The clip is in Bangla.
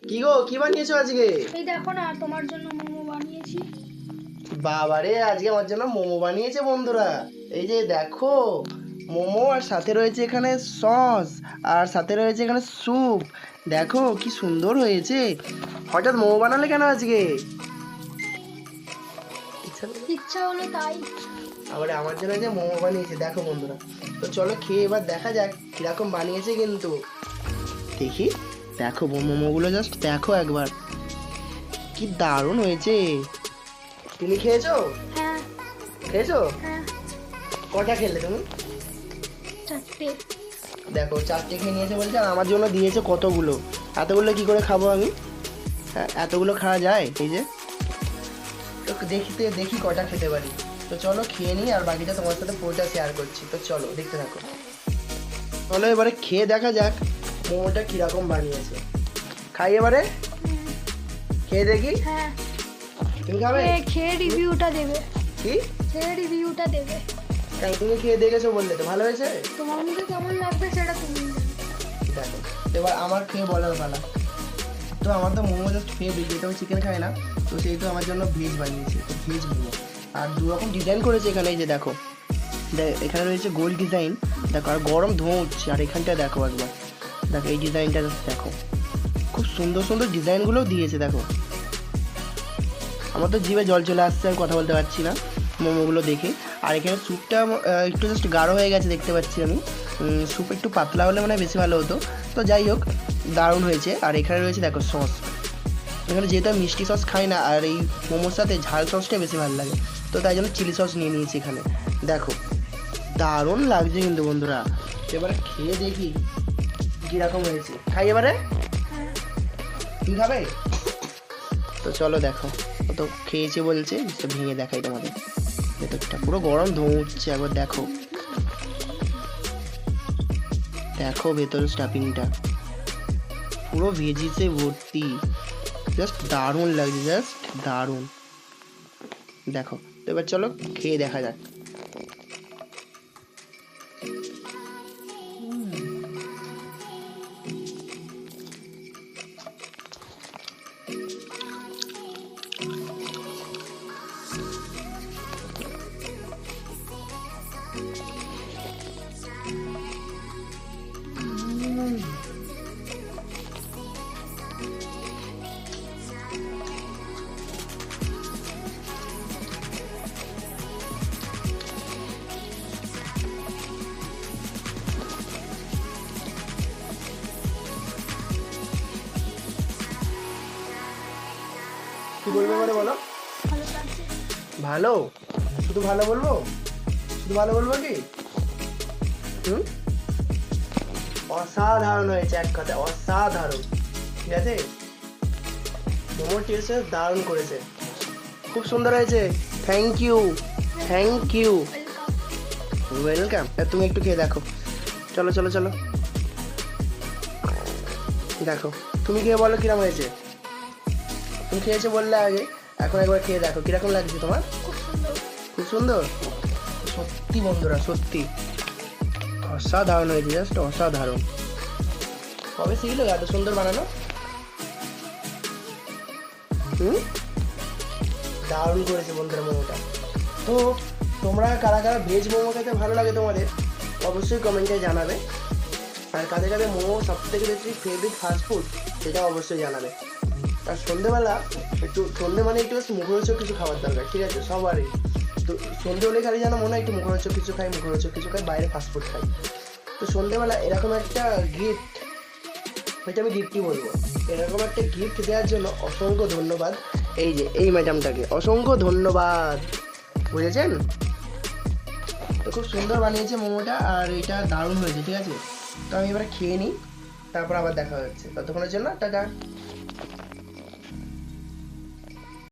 কি গো, কি বানিয়েছো আজকে? এই দেখো না, তোমার জন্য মোমো বানিয়েছি। বাবারে, আজকে আমার জন্য মোমো বানিয়েছে বন্ধুরা। এই যে দেখো, মোমো আর সাথে রয়েছে এখানে সস, আর সাথে রয়েছে এখানে স্যুপ। দেখো কি সুন্দর হয়েছে। হঠাৎ মোমো বানালে কেন আজকে? ইচ্ছা হলো? ইচ্ছা হলো তাই। আবার আমার জন্য যে মোমো বানিয়েছে দেখো বন্ধুরা। তো চলো খেয়ে এবার দেখা যাক কিরকম বানিয়েছে। কিন্তু দেখি, দেখো মোমোগুলো জাস্ট দেখো একবার, কি দারুণ হয়েছে। তুমি খেয়েছো? হ্যাঁ খেয়েছো? হ্যাঁ, কটা খেলে তুমি? 4টে। দেখো 4টে খেয়ে নিয়েছে বলছে, আর আমার জন্য দিয়েছে কতগুলো। এতগুলো কি করে খাবো আমি? হ্যাঁ, এতগুলো খাওয়া যায়? এই যে, তো দেখি কটা খেতে পারি। তো চলো খেয়ে নিই, আর বাকিটা তোমার সাথে পুরোটা শেয়ার করছি। তো চলো দেখতে থাকো। চলো এবারে খেয়ে দেখা যাক মোমোটা কিরকম বানিয়েছে। খাই এবারে, খেয়ে দেখি। হ্যাঁ, তুমি খাবে? খেয়ে রিভিউটা দেবে। কি? খেয়ে রিভিউটা দেবে। কেন, তুমি খেয়ে দেখেছো বললে তো, ভালো হয়েছে? তোমার মুখে কেমন লাগবে সেটা তুমি জানো। দেখো, এবার আমার খেয়ে বলার পালা। তো আমার তো মোমো জাস্ট ফেভারিট, যেহেতু আমি চিকেন খাই না, তো সেই তো আমার জন্য ভেজ বানিয়েছে। তো ভেজ মোমো, আর দু রকম ডিজাইন করেছে এখানে। এই যে দেখো, এখানে রয়েছে গোল ডিজাইন, দেখো, আর গরম ধোঁয়া উঠছে। আর এখানটা দেখো একবার, দেখো এই ডিজাইনটা দেখো, খুব সুন্দর সুন্দর ডিজাইনগুলো দিয়েছে। দেখো, আমার তো জিভে জল চলে আসছে, আমি কথা বলতে পারছি না মোমোগুলো দেখে। আর এখানে স্যুপটা একটু জাস্ট গাঢ় হয়ে গেছে দেখতে পাচ্ছি আমি। স্যুপ একটু পাতলা হলে মানে বেশি ভালো হতো। তো যাই হোক, দারুণ হয়েছে। আর এখানে রয়েছে দেখো সস। এখানে যেহেতু আমি মিষ্টি সস খাই না, আর এই মোমোর সাথে ঝাল সসটাই বেশি ভালো লাগে, তো তাই জন্য চিলি সস নিয়ে নিয়েছি এখানে। দেখো, দারুণ লাগছে কিন্তু বন্ধুরা। এবারে খেয়ে দেখি কীরকম হয়েছে। খাই এবারে। কি খাবে? তো চলো দেখো, ও তো খেয়েছে বলছে, তো ভেঙে দেখাই তোমাদের। ভেতরটা পুরো গরম ধোঁয়া উঠছে, একবার দেখো, দেখো ভেতরের স্টাফিংটা পুরো ভেজিসে ভর্তি। জাস্ট দারুণ লাগছে, জাস্ট দারুণ। দেখো, তো এবার চলো খেয়ে দেখা যাক। কি বলবে এবারে বলো। ভালো লাগছে। ভালো? শুধু ভালো বলবো? শুধু ভালো বলবো কি? হুম, অসাধারণ হয়েছে, এক কথা অসাধারণ। ঠিক আছে, মোমোর টেস্ট দারুণ করেছে, খুব সুন্দর হয়েছে। Thank you, thank you, welcome. তুমি একটু খেয়ে দেখো। চলো চলো চলো, দেখো তুমি খেয়ে বলো কিরকম হয়েছে। তুমি খেয়েছো বললে আগে, এখন একবার খেয়ে দেখো কিরকম লাগছে তোমার। খুব সুন্দর। খুব সুন্দর, সত্যি বন্ধুরা, সত্যি অসাধারণ হয়েছে, জাস্ট অসাধারণ। কবে শিখলো এত সুন্দর বানানো? হুম, দারুণ করেছে বন্ধুরা মোমোটা। তো তোমরা কারা কারা ভেজ মোমো খেতে ভালো লাগে তোমাদের, অবশ্যই কমেন্টে জানাবে। আর কাদের কাদের মোমো সব থেকে বেশি ফেভারিট ফাস্টফুড, সেটা অবশ্যই জানাবে। আর সন্ধেবেলা একটু, সন্ধে মানে একটু মুখরোচক কিছু খাবার দরকার, ঠিক আছে, সবারই। তো সন্ধে হলে খালি যেন মনে হয় একটু মুখরোচক কিছু খাই, মুখরোচক কিছু খাই, বাইরে ফাস্টফুড খাই। তো সন্ধেবেলা এরকম একটা গিফট, হয়তো আমি গিফটই বলবো, এরকম একটা গিফট দেওয়ার জন্য অসংখ্য ধন্যবাদ। এই যে এই ম্যাডামটাকে অসংখ্য ধন্যবাদ, বুঝেছেন? তো খুব সুন্দর বানিয়েছে মোমোটা, আর এটা দারুণ হয়েছে, ঠিক আছে। তো আমি এবার খেয়ে নিই, তারপর আবার দেখা হচ্ছে। ততক্ষণের জন্য টাটা।